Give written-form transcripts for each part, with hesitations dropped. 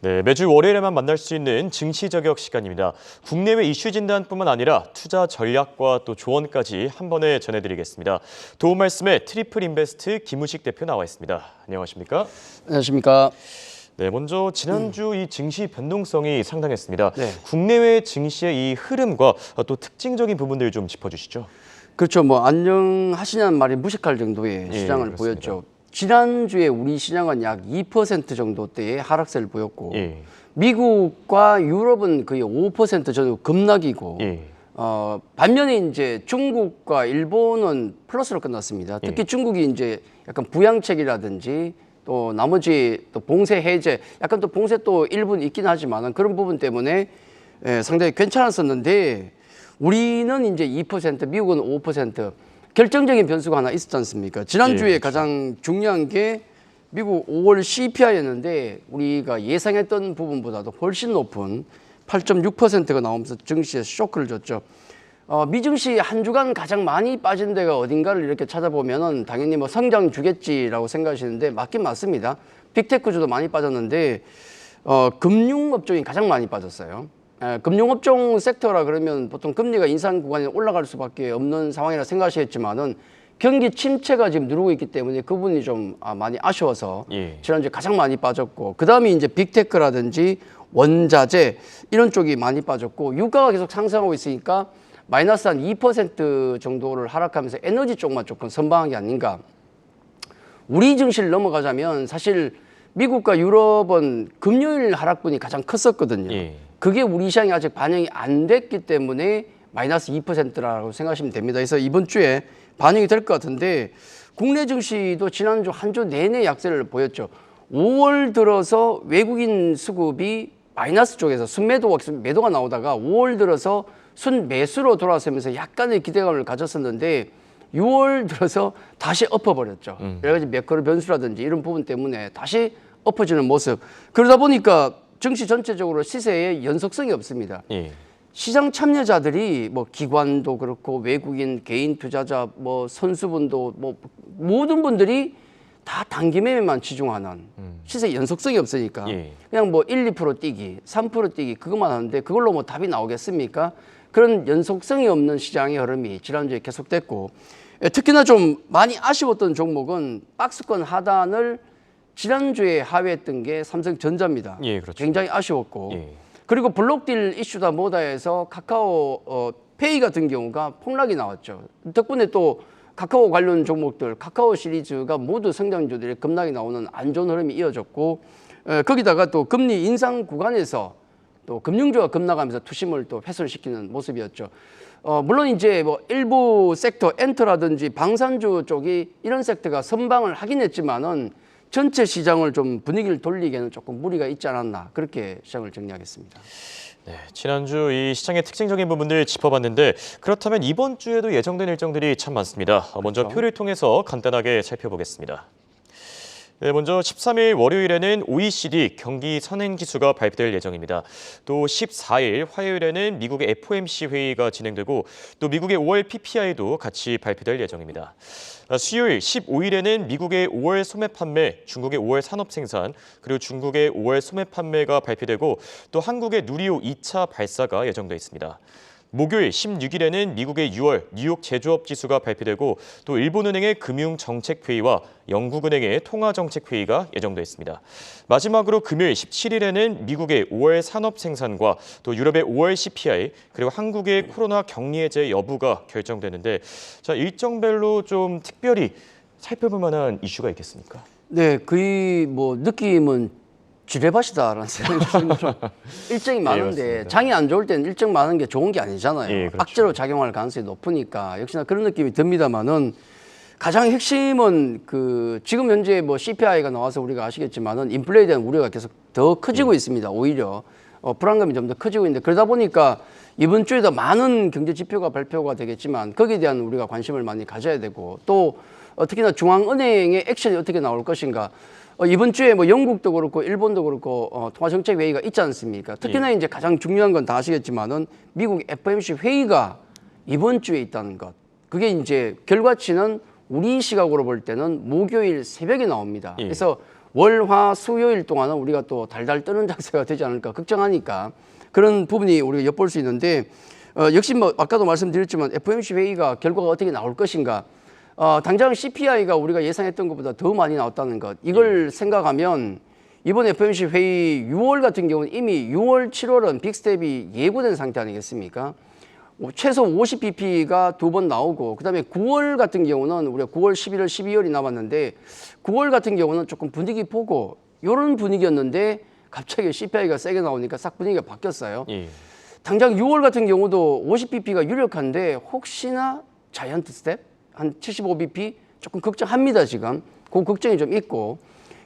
네, 매주 월요일에만 만날 수 있는 증시 저격 시간입니다. 국내외 이슈 진단뿐만 아니라 투자 전략과 또 조언까지 한 번에 전해드리겠습니다. 도움 말씀에 트리플 인베스트 김우식 대표 나와 있습니다. 안녕하십니까? 안녕하십니까? 네, 먼저 지난주 이 증시 변동성이 상당했습니다. 네. 국내외 증시의 이 흐름과 또 특징적인 부분들 좀 짚어주시죠. 그렇죠. 뭐 안녕하시냐는 말이 무식할 정도의 시장을 그렇습니다. 보였죠. 지난주에 우리 시장은 약 2% 정도대의 하락세를 보였고 예. 미국과 유럽은 거의 5% 정도 급락이고 예. 반면에 이제 중국과 일본은 플러스로 끝났습니다. 특히 예. 중국이 이제 약간 부양책이라든지 또 나머지 또 봉쇄 해제, 약간 또 봉쇄 또 일부는 있긴 하지만 그런 부분 때문에 상당히 괜찮았었는데 우리는 이제 2%, 미국은 5%. 결정적인 변수가 하나 있었지 않습니까? 지난주에 그렇죠. 가장 중요한 게 미국 5월 CPI였는데 우리가 예상했던 부분보다도 훨씬 높은 8.6%가 나오면서 증시에 쇼크를 줬죠. 미증시 한 주간 가장 많이 빠진 데가 어딘가를 이렇게 찾아보면은 당연히 뭐 성장 주겠지라고 생각하시는데 맞긴 맞습니다. 빅테크주도 많이 빠졌는데 금융업종이 가장 많이 빠졌어요. 금융업종 섹터라 그러면 보통 금리가 인상 구간에 올라갈 수밖에 없는 상황이라 생각하시겠지만은 경기 침체가 지금 누르고 있기 때문에 그 부분이 좀 많이 아쉬워서 지난주에 가장 많이 빠졌고 그 다음에 이제 빅테크라든지 원자재 이런 쪽이 많이 빠졌고 유가가 계속 상승하고 있으니까 마이너스 한 2% 정도를 하락하면서 에너지 쪽만 조금 선방한 게 아닌가. 우리 증시를 넘어가자면 사실 미국과 유럽은 금요일 하락분이 가장 컸었거든요. 그게 우리 시장이 아직 반영이 안 됐기 때문에 마이너스 2%라고 생각하시면 됩니다. 그래서 이번 주에 반영이 될 것 같은데 국내 증시도 지난주 한 주 내내 약세를 보였죠. 5월 들어서 외국인 수급이 마이너스 쪽에서 매도가 나오다가 5월 들어서 순매수로 돌아서면서 약간의 기대감을 가졌었는데 6월 들어서 다시 엎어버렸죠. 여러 가지 매크로 변수라든지 이런 부분 때문에 다시 엎어지는 모습. 그러다 보니까 증시 전체적으로 시세에 연속성이 없습니다. 시장 참여자들이 뭐 기관도 그렇고 외국인 개인 투자자 뭐 선수분도 뭐 모든 분들이 다 단기 매매만 치중하는 시세 연속성이 없으니까 그냥 뭐 1, 2% 뛰기, 3% 뛰기 그것만 하는데 그걸로 뭐 답이 나오겠습니까? 그런 연속성이 없는 시장의 흐름이 지난주에 계속됐고 특히나 좀 많이 아쉬웠던 종목은 박스권 하단을 지난주에 하회했던 게 삼성전자입니다. 그렇죠. 굉장히 아쉬웠고 그리고 블록딜 이슈다 뭐다 해서 카카오 페이 같은 경우가 폭락이 나왔죠. 덕분에 또 카카오 관련 종목들, 카카오 시리즈가 모두 성장주들이 급락이 나오는 안 좋은 흐름이 이어졌고 거기다가 또 금리 인상 구간에서 또 금융주가 급락하면서 투심을 또 훼손시키는 모습이었죠. 물론 이제 뭐 일부 섹터 엔터라든지 방산주 쪽이 이런 섹터가 선방을 하긴 했지만은 전체 시장을 좀 분위기를 돌리기에는 조금 무리가 있지 않았나 그렇게 시장을 정리하겠습니다. 네, 지난주 이 시장의 특징적인 부분들 짚어봤는데 그렇다면 이번 주에도 예정된 일정들이 참 많습니다. 먼저 그렇죠. 표를 통해서 간단하게 살펴보겠습니다. 네, 먼저 13일 월요일에는 OECD 경기 선행지수가 발표될 예정입니다. 또 14일 화요일에는 미국의 FOMC 회의가 진행되고 또 미국의 5월 PPI도 같이 발표될 예정입니다. 수요일 15일에는 미국의 5월 소매 판매, 중국의 5월 산업 생산, 그리고 중국의 5월 소매 판매가 발표되고 또 한국의 누리호 2차 발사가 예정돼 있습니다. 목요일 16일에는 미국의 6월 뉴욕 제조업 지수가 발표되고 또 일본은행의 금융정책회의와 영국은행의 통화정책회의가 예정돼 있습니다. 마지막으로 금요일 17일에는 미국의 5월 산업생산과 또 유럽의 5월 CPI 그리고 한국의 코로나 격리 해제 여부가 결정되는데 자, 일정별로 좀 특별히 살펴볼 만한 이슈가 있겠습니까? 네, 거의 뭐 느낌은 지뢰밭이다라는 생각이 듭니다. 일정이 많은데 맞습니다. 장이 안 좋을 때는 일정 많은 게 좋은 게 아니잖아요. 그렇죠. 악재로 작용할 가능성이 높으니까 역시나 그런 느낌이 듭니다만은 가장 핵심은 그 지금 현재 뭐 CPI가 나와서 우리가 아시겠지만은 인플레에 대한 우려가 계속 더 커지고 있습니다. 오히려 불안감이 좀 더 커지고 있는데 그러다 보니까 이번 주에도 많은 경제 지표가 발표가 되겠지만 거기에 대한 우리가 관심을 많이 가져야 되고 또 특히나 중앙은행의 액션이 어떻게 나올 것인가. 이번 주에 뭐 영국도 그렇고 일본도 그렇고 통화정책회의가 있지 않습니까? 특히나 이제 가장 중요한 건 다 아시겠지만은 미국 FOMC 회의가 이번 주에 있다는 것. 그게 이제 결과치는 우리 시각으로 볼 때는 목요일 새벽에 나옵니다. 그래서 월, 화, 수요일 동안은 우리가 또 달달 뜨는 장세가 되지 않을까 걱정하니까 그런 부분이 우리가 엿볼 수 있는데 역시 뭐 아까도 말씀드렸지만 FOMC 회의가 결과가 어떻게 나올 것인가 당장 CPI가 우리가 예상했던 것보다 더 많이 나왔다는 것 이걸 생각하면 이번 FOMC 회의 6월 같은 경우는 이미 6월, 7월은 빅스텝이 예고된 상태 아니겠습니까? 최소 50pp가 2번 나오고 그다음에 9월 같은 경우는 우리가 9월, 11월, 12월이 남았는데 9월 같은 경우는 조금 분위기 보고 이런 분위기였는데 갑자기 CPI가 세게 나오니까 싹 분위기가 바뀌었어요. 예. 당장 6월 같은 경우도 50pp가 유력한데 혹시나 자이언트 스텝 한 75bp 조금 걱정합니다 지금. 그 걱정이 좀 있고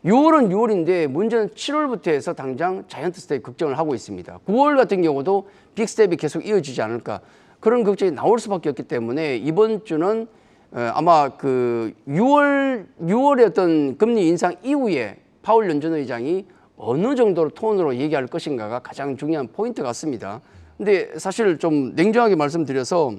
6월은 6월인데 문제는 7월부터 해서 당장 자이언트 스텝 걱정을 하고 있습니다. 9월 같은 경우도 빅 스텝이 계속 이어지지 않을까 그런 걱정이 나올 수밖에 없기 때문에 이번 주는 아마 그 6월의 어떤 금리 인상 이후에 파월 연준 의장이 어느 정도로 톤으로 얘기할 것인가가 가장 중요한 포인트 같습니다. 근데 사실 좀 냉정하게 말씀드려서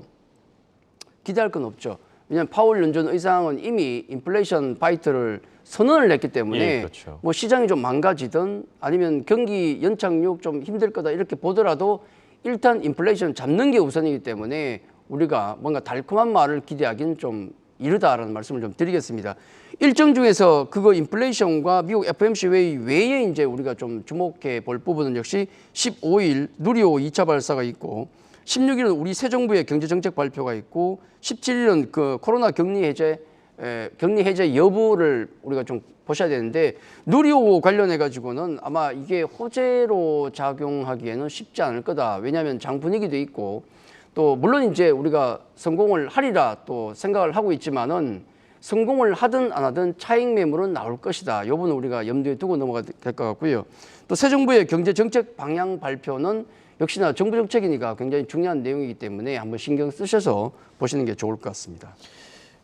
기대할 건 없죠. 왜냐하면 파월 연준 의장은 이미 인플레이션 파이트를 선언을 했기 때문에 예, 그렇죠. 뭐 시장이 좀 망가지든 아니면 경기 연착륙 좀 힘들 거다 이렇게 보더라도 일단 인플레이션 잡는 게 우선이기 때문에 우리가 뭔가 달콤한 말을 기대하기는 좀 이르다라는 말씀을 좀 드리겠습니다. 일정 중에서 그거 인플레이션과 미국 FOMC 회의 외에 이제 우리가 좀 주목해 볼 부분은 역시 15일 누리호 2차 발사가 있고 16일은 우리 새 정부의 경제 정책 발표가 있고 17일은 그 코로나 격리 해제 여부를 우리가 좀 보셔야 되는데 누리호 관련해 가지고는 아마 이게 호재로 작용하기에는 쉽지 않을 거다. 왜냐하면 장 분위기도 있고 또 물론 이제 우리가 성공을 하리라 또 생각을 하고 있지만은 성공을 하든 안 하든 차익 매물은 나올 것이다. 이 부분은 우리가 염두에 두고 넘어가야 될 것 같고요. 또 새 정부의 경제 정책 방향 발표는 역시나 정부 정책이니까 굉장히 중요한 내용이기 때문에 한번 신경 쓰셔서 보시는 게 좋을 것 같습니다.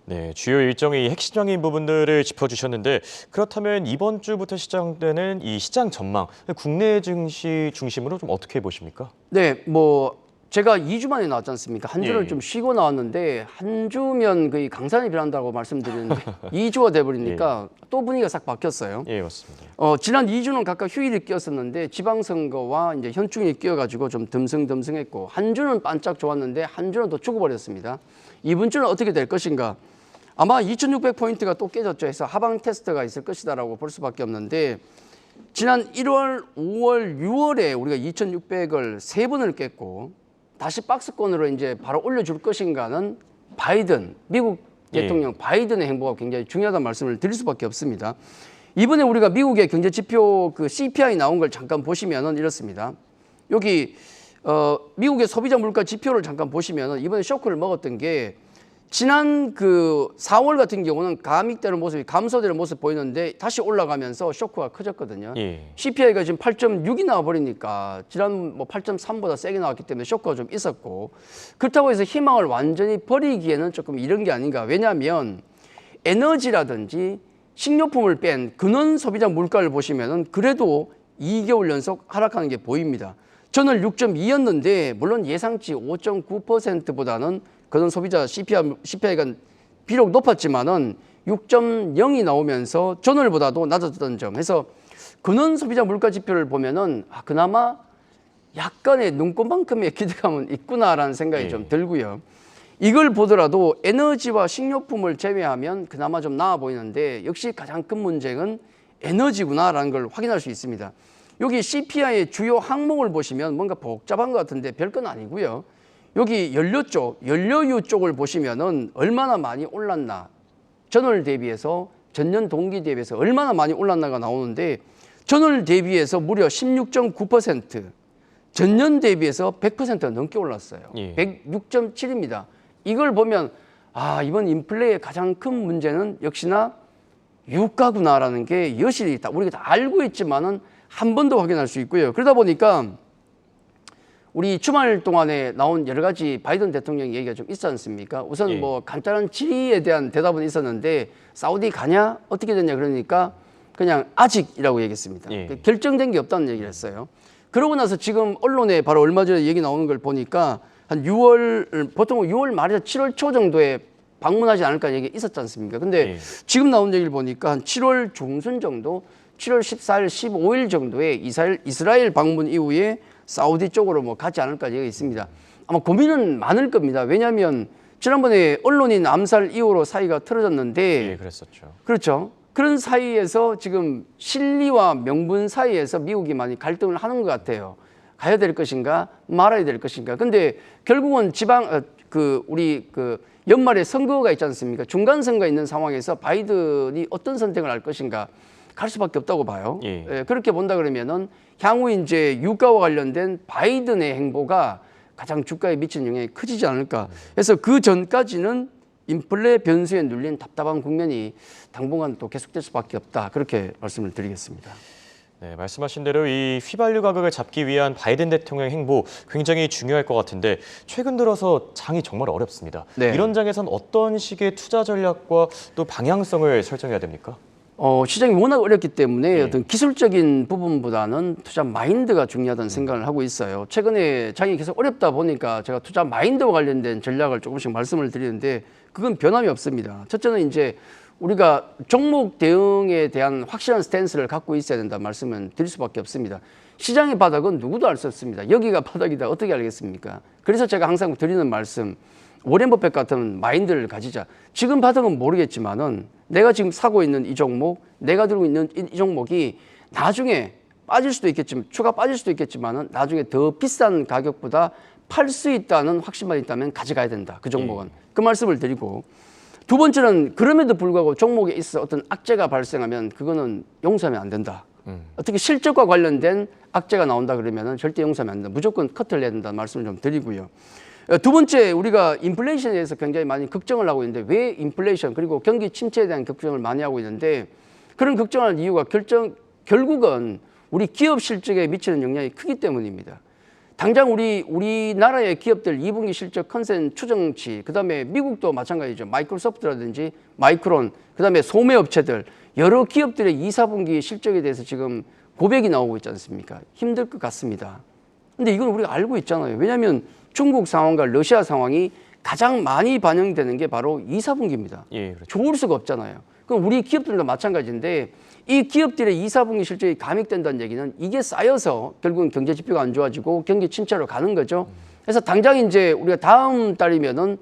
네, 주요 일정의 핵심적인 부분들을 짚어주셨는데 그렇다면 이번 주부터 시작되는 이 시장 전망, 국내 증시 중심으로 좀 어떻게 보십니까? 네, 뭐 제가 2주 만에 나왔지 않습니까? 한 주를 예. 좀 쉬고 나왔는데 한 주면 거의 강산이 필요한다고 말씀드렸는데 2주가 돼버리니까 또 분위기가 싹 바뀌었어요. 예, 맞습니다. 지난 2주는 각각 휴일이 끼었었는데 지방선거와 이제 현충이 끼어가지고 좀 듬성듬성했고 한 주는 반짝 좋았는데 한 주는 또 죽어버렸습니다. 이번 주는 어떻게 될 것인가? 아마 2,600포인트가 또 깨졌죠. 해서 하방 테스트가 있을 것이다라고 볼 수밖에 없는데 지난 1월, 5월, 6월에 우리가 2,600을 3번을 깼고 다시 박스권으로 이제 바로 올려줄 것인가는 바이든, 미국 대통령 바이든의 행보가 굉장히 중요하다는 말씀을 드릴 수밖에 없습니다. 이번에 우리가 미국의 경제 지표 그 CPI 나온 걸 잠깐 보시면은 이렇습니다. 여기 미국의 소비자 물가 지표를 잠깐 보시면은 이번에 쇼크를 먹었던 게 지난 그 4월 같은 경우는 감익되는 모습이 감소되는 모습 보이는데 다시 올라가면서 쇼크가 커졌거든요. 예. CPI가 지금 8.6이 나와버리니까 지난 뭐 8.3보다 세게 나왔기 때문에 쇼크가 좀 있었고 그렇다고 해서 희망을 완전히 버리기에는 조금 이런 게 아닌가. 왜냐하면 에너지라든지 식료품을 뺀 근원 소비자 물가를 보시면은 그래도 2개월 연속 하락하는 게 보입니다. 전월 6.2였는데 물론 예상치 5.9%보다는 그런 소비자 CPI가 비록 높았지만은 6.0이 나오면서 전월보다도 낮았던 점. 해서 근원 소비자 물가 지표를 보면은 그나마 약간의 눈꽃만큼의 기대감은 있구나라는 생각이 좀 들고요. 이걸 보더라도 에너지와 식료품을 제외하면 그나마 좀 나아 보이는데 역시 가장 큰 문제는 에너지구나라는 걸 확인할 수 있습니다. 여기 CPI의 주요 항목을 보시면 뭔가 복잡한 것 같은데 별건 아니고요. 여기 연료 쪽, 연료유 쪽을 보시면은 얼마나 많이 올랐나, 전월 대비해서 전년 동기 대비해서 얼마나 많이 올랐나가 나오는데 전월 대비해서 무려 16.9%, 전년 대비해서 100%가 넘게 올랐어요. 106.7입니다. 이걸 보면 이번 인플레의 가장 큰 문제는 역시나 유가구나라는 게 여실히 있다. 우리가 다 알고 있지만은 한 번 더 확인할 수 있고요. 그러다 보니까 우리 주말 동안에 나온 여러 가지 바이든 대통령 얘기가 좀 있지 않습니까? 우선 뭐 간단한 질의에 대한 대답은 있었는데 사우디 가냐? 어떻게 됐냐? 그러니까 그냥 아직이라고 얘기했습니다. 결정된 게 없다는 얘기를 했어요. 그러고 나서 지금 언론에 바로 얼마 전에 얘기 나오는 걸 보니까 한 6월, 보통 6월 말에서 7월 초 정도에 방문하지 않을까 얘기 있었지 않습니까? 근데 지금 나온 얘기를 보니까 한 7월 중순 정도 7월 14일, 15일 정도에 이스라엘 방문 이후에 사우디 쪽으로 뭐 가지 않을까 얘기가 있습니다. 아마 고민은 많을 겁니다. 왜냐하면 지난번에 언론인 암살 이후로 사이가 틀어졌는데 예, 그랬었죠. 그렇죠. 그런 사이에서 지금 실리와 명분 사이에서 미국이 많이 갈등을 하는 것 같아요. 가야 될 것인가 말아야 될 것인가. 근데 결국은 우리 연말에 선거가 있지 않습니까? 중간 선거가 있는 상황에서 바이든이 어떤 선택을 할 것인가 갈 수밖에 없다고 봐요. 예. 예, 그렇게 본다 그러면은 향후 이제 유가와 관련된 바이든의 행보가 가장 주가에 미치는 영향이 커지지 않을까. 그래서 그 전까지는 인플레 변수에 눌린 답답한 국면이 당분간 또 계속될 수밖에 없다. 그렇게 말씀을 드리겠습니다. 네, 말씀하신 대로 이 휘발유 가격을 잡기 위한 바이든 대통령의 행보 굉장히 중요할 것 같은데 최근 들어서 장이 정말 어렵습니다. 네. 이런 장에선 어떤 식의 투자 전략과 또 방향성을 설정해야 됩니까? 시장이 워낙 어렵기 때문에 예. 어떤 기술적인 부분보다는 투자 마인드가 중요하다는 생각을 하고 있어요. 최근에 장이 계속 어렵다 보니까 제가 투자 마인드와 관련된 전략을 조금씩 말씀을 드리는데 그건 변함이 없습니다. 첫째는 이제 우리가 종목 대응에 대한 확실한 스탠스를 갖고 있어야 된다 말씀을 드릴 수밖에 없습니다. 시장의 바닥은 누구도 알 수 없습니다. 여기가 바닥이다 어떻게 알겠습니까? 그래서 제가 항상 드리는 말씀, 워렌 버핏 같은 마인드를 가지자. 지금 바닥은 모르겠지만은 내가 지금 사고 있는 이 종목, 내가 들고 있는 이 종목이 나중에 빠질 수도 있겠지만, 추가 빠질 수도 있겠지만은 나중에 더 비싼 가격보다 팔 수 있다는 확신만 있다면 가져가야 된다. 그 종목은. 그 말씀을 드리고. 두 번째는 그럼에도 불구하고 종목에 있어 어떤 악재가 발생하면 그거는 용서하면 안 된다. 어떻게 실적과 관련된 악재가 나온다 그러면은 절대 용서하면 안 된다. 무조건 커트를 해야 된다는 말씀을 좀 드리고요. 두 번째, 우리가 인플레이션에 대해서 굉장히 많이 걱정을 하고 있는데 왜 인플레이션 그리고 경기 침체에 대한 걱정을 많이 하고 있는데 그런 걱정할 이유가 결국은 우리 기업 실적에 미치는 영향이 크기 때문입니다. 당장 우리나라의 기업들 2분기 실적 컨센 추정치, 그다음에 미국도 마찬가지죠. 마이크로소프트라든지 마이크론, 그다음에 소매업체들 여러 기업들의 2, 4분기 실적에 대해서 지금 고백이 나오고 있지 않습니까? 힘들 것 같습니다. 근데 이건 우리가 알고 있잖아요. 왜냐하면 중국 상황과 러시아 상황이 가장 많이 반영되는 게 바로 2, 4분기입니다. 예, 그렇죠. 좋을 수가 없잖아요. 그럼 우리 기업들도 마찬가지인데 이 기업들의 2, 4분기 실적이 감익된다는 얘기는 이게 쌓여서 결국은 경제 지표가 안 좋아지고 경기 침체로 가는 거죠. 그래서 당장 이제 우리가 다음 달이면은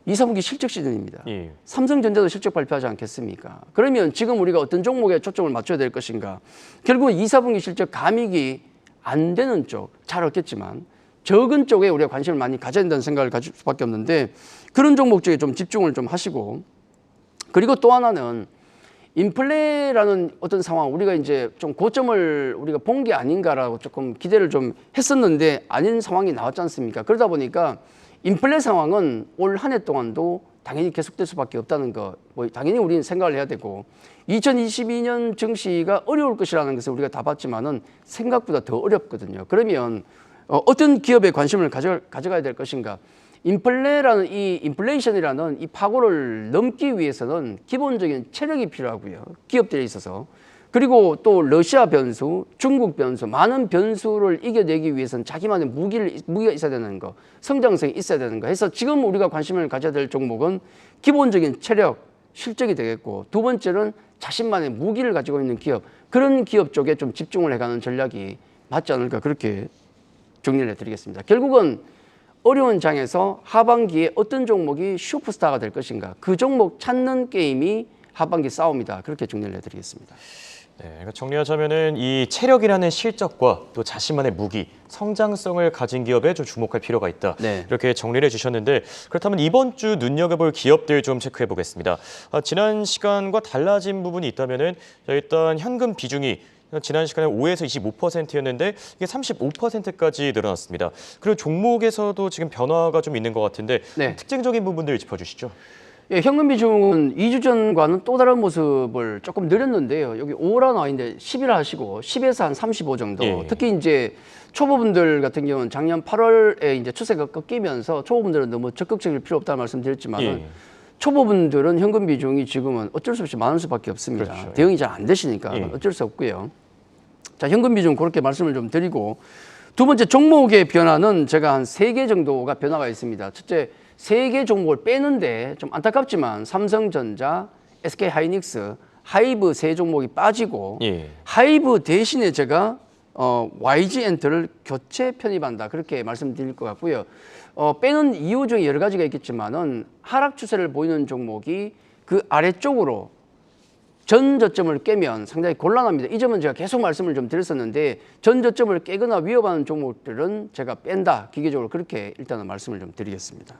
2, 4분기 실적 시즌입니다. 예. 삼성전자도 실적 발표하지 않겠습니까? 그러면 지금 우리가 어떤 종목에 초점을 맞춰야 될 것인가? 결국은 2, 4분기 실적 감익이 안 되는 쪽, 잘 없겠지만 적은 쪽에 우리가 관심을 많이 가져야 된다는 생각을 가질 수밖에 없는데 그런 종목 쪽에 좀 집중을 좀 하시고 그리고 또 하나는 인플레라는 어떤 상황 우리가 이제 좀 고점을 우리가 본 게 아닌가라고 조금 기대를 좀 했었는데 아닌 상황이 나왔지 않습니까? 그러다 보니까 인플레 상황은 올 한 해 동안도 당연히 계속될 수밖에 없다는 거 뭐 당연히 우리는 생각을 해야 되고 2022년 증시가 어려울 것이라는 것을 우리가 다 봤지만은 생각보다 더 어렵거든요. 그러면 어떤 기업에 관심을 가져가야 될 것인가? 인플레이션이라는 이 파고를 넘기 위해서는 기본적인 체력이 필요하고요. 기업들에 있어서. 그리고 또 러시아 변수, 중국 변수, 많은 변수를 이겨내기 위해서는 자기만의 무기가 있어야 되는 거, 성장성이 있어야 되는 거 해서 지금 우리가 관심을 가져야 될 종목은 기본적인 체력, 실적이 되겠고 두 번째는 자신만의 무기를 가지고 있는 기업, 그런 기업 쪽에 좀 집중을 해가는 전략이 맞지 않을까 그렇게 정리를 해드리겠습니다. 결국은 어려운 장에서 하반기에 어떤 종목이 슈퍼스타가 될 것인가 그 종목 찾는 게임이 하반기 싸움이다 그렇게 정리를 해드리겠습니다. 네, 그러니까 정리하자면은 이 체력이라는 실적과 또 자신만의 무기, 성장성을 가진 기업에 좀 주목할 필요가 있다. 네. 이렇게 정리를 해주셨는데 그렇다면 이번 주 눈여겨볼 기업들 좀 체크해 보겠습니다. 지난 시간과 달라진 부분이 있다면은 일단 현금 비중이 지난 시간에 5에서 25%였는데 이게 35%까지 늘어났습니다. 그리고 종목에서도 지금 변화가 좀 있는 것 같은데 네. 특징적인 부분들 짚어주시죠. 예, 현금 비중은 2주 전과는 또 다른 모습을 조금 늘렸는데요. 여기 5라 나와 있는데 10일 하시고 10에서 한 35 정도. 예. 특히 이제 초보분들 같은 경우는 작년 8월에 이제 추세가 꺾이면서 초보분들은 너무 적극적일 필요 없다는 말씀드렸지만 예. 초보분들은 현금 비중이 지금은 어쩔 수 없이 많을 수밖에 없습니다. 그렇죠. 대응이 잘 안 되시니까 예. 어쩔 수 없고요. 자, 현금 비중 그렇게 말씀을 좀 드리고 두 번째 종목의 변화는 제가 한 3개 정도가 변화가 있습니다. 첫째, 3개 종목을 빼는데 좀 안타깝지만 삼성전자, SK하이닉스, 하이브 세 종목이 빠지고 예. 하이브 대신에 제가 YG엔터를 교체 편입한다 그렇게 말씀드릴 것 같고요. 빼는 이유 중에 여러 가지가 있겠지만은 하락 추세를 보이는 종목이 그 아래쪽으로 전 저점을 깨면 상당히 곤란합니다. 이 점은 제가 계속 말씀을 좀 드렸었는데 전 저점을 깨거나 위협하는 종목들은 제가 뺀다. 기계적으로 그렇게 일단은 말씀을 좀 드리겠습니다.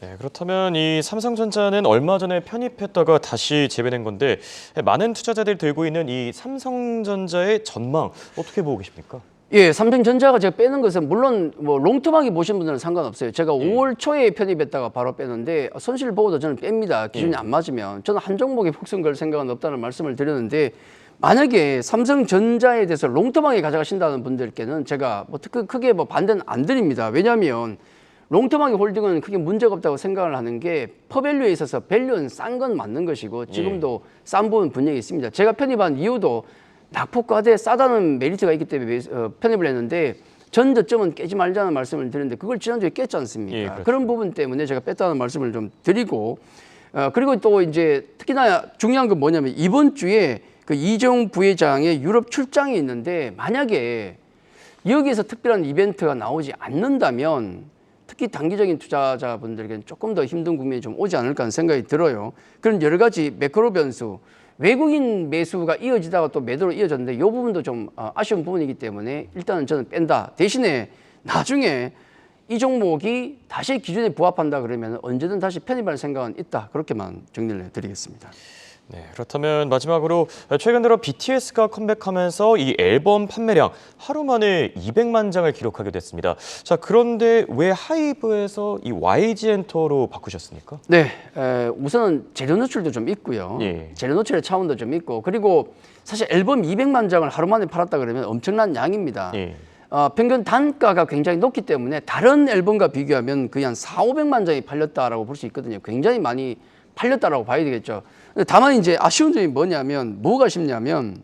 네, 그렇다면 이 삼성전자는 얼마 전에 편입했다가 다시 재배된 건데 많은 투자자들이 들고 있는 이 삼성전자의 전망 어떻게 보고 계십니까? 예, 삼성전자가 제가 빼는 것은 물론 뭐 롱텀하게 보신 분들은 상관없어요. 제가 5월 초에 편입했다가 바로 빼는데 손실 보고도 저는 뺍니다. 기준이 안 맞으면. 저는 한 종목에 폭등 걸 생각은 없다는 말씀을 드렸는데 만약에 삼성전자에 대해서 롱텀하게 가져가신다는 분들께는 제가 뭐 크게 뭐 반대는 안 드립니다. 왜냐하면 롱텀하게 홀딩은 크게 문제가 없다고 생각을 하는 게 퍼밸류에 있어서 밸류는 싼 건 맞는 것이고 지금도 싼 부분 분명히 있습니다. 제가 편입한 이유도 낙폭과대 싸다는 메리트가 있기 때문에 편입을 했는데 전 저점은 깨지 말자는 말씀을 드렸는데 그걸 지난주에 깼지 않습니까? 예, 그렇죠. 그런 부분 때문에 제가 뺐다는 말씀을 좀 드리고 그리고 또 이제 특히나 중요한 건 뭐냐면 이번 주에 그 이재용 부회장의 유럽 출장이 있는데 만약에 여기에서 특별한 이벤트가 나오지 않는다면 특히 단기적인 투자자분들에게는 조금 더 힘든 국면이 좀 오지 않을까 하는 생각이 들어요. 그런 여러 가지 매크로 변수, 외국인 매수가 이어지다가 또 매도로 이어졌는데 이 부분도 좀 아쉬운 부분이기 때문에 일단은 저는 뺀다. 대신에 나중에 이 종목이 다시 기준에 부합한다 그러면 언제든 다시 편입할 생각은 있다. 그렇게만 정리를 해드리겠습니다. 네, 그렇다면 마지막으로 최근 들어 BTS가 컴백하면서 이 앨범 판매량 하루 만에 200만 장을 기록하게 됐습니다. 자, 그런데 왜 하이브에서 이 YG엔터로 바꾸셨습니까? 네, 우선은 재료 노출도 좀 있고요. 예. 재료 노출의 차원도 좀 있고 그리고 사실 앨범 200만 장을 하루 만에 팔았다 그러면 엄청난 양입니다. 예. 평균 단가가 굉장히 높기 때문에 다른 앨범과 비교하면 거의 한 4,500만 장이 팔렸다라고 볼 수 있거든요. 굉장히 많이 팔렸다라고 봐야 되겠죠. 다만 이제 아쉬운 점이 뭐가 아쉽냐면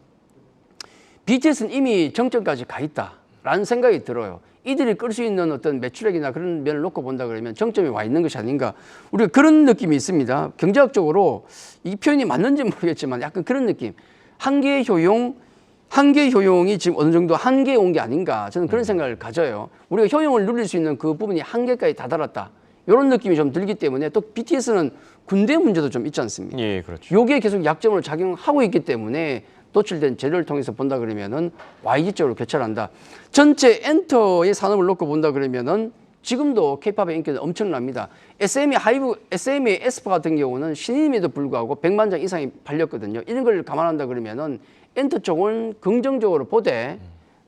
BTS는 이미 정점까지 가 있다라는 생각이 들어요. 이들이 끌 수 있는 어떤 매출액이나 그런 면을 놓고 본다 그러면 정점에 와 있는 것이 아닌가. 우리가 그런 느낌이 있습니다. 경제학적으로 이 표현이 맞는지 모르겠지만 약간 그런 느낌. 한계 효용이 지금 어느 정도 한계에 온 게 아닌가. 저는 그런 생각을 가져요. 우리가 효용을 누릴 수 있는 그 부분이 한계까지 다다랐다. 이런 느낌이 좀 들기 때문에 또 BTS는 군대 문제도 좀 있지 않습니까? 예, 그렇죠. 요게 계속 약점으로 작용하고 있기 때문에 노출된 재료를 통해서 본다 그러면은 YG 쪽으로 교체를 한다. 전체 엔터의 산업을 놓고 본다 그러면은 지금도 K-팝의 인기는 엄청납니다. SM의 에스파 같은 경우는 신인임에도 불구하고 100만 장 이상이 팔렸거든요. 이런 걸 감안한다 그러면은 엔터 쪽은 긍정적으로 보되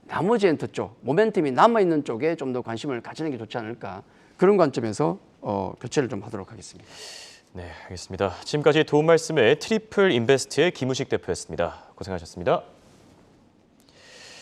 나머지 엔터 쪽, 모멘텀이 남아있는 쪽에 좀 더 관심을 가지는 게 좋지 않을까. 그런 관점에서 교체를 좀 하도록 하겠습니다. 네, 알겠습니다. 지금까지 도움 말씀에 트리플 인베스트의 김우식 대표였습니다. 고생하셨습니다.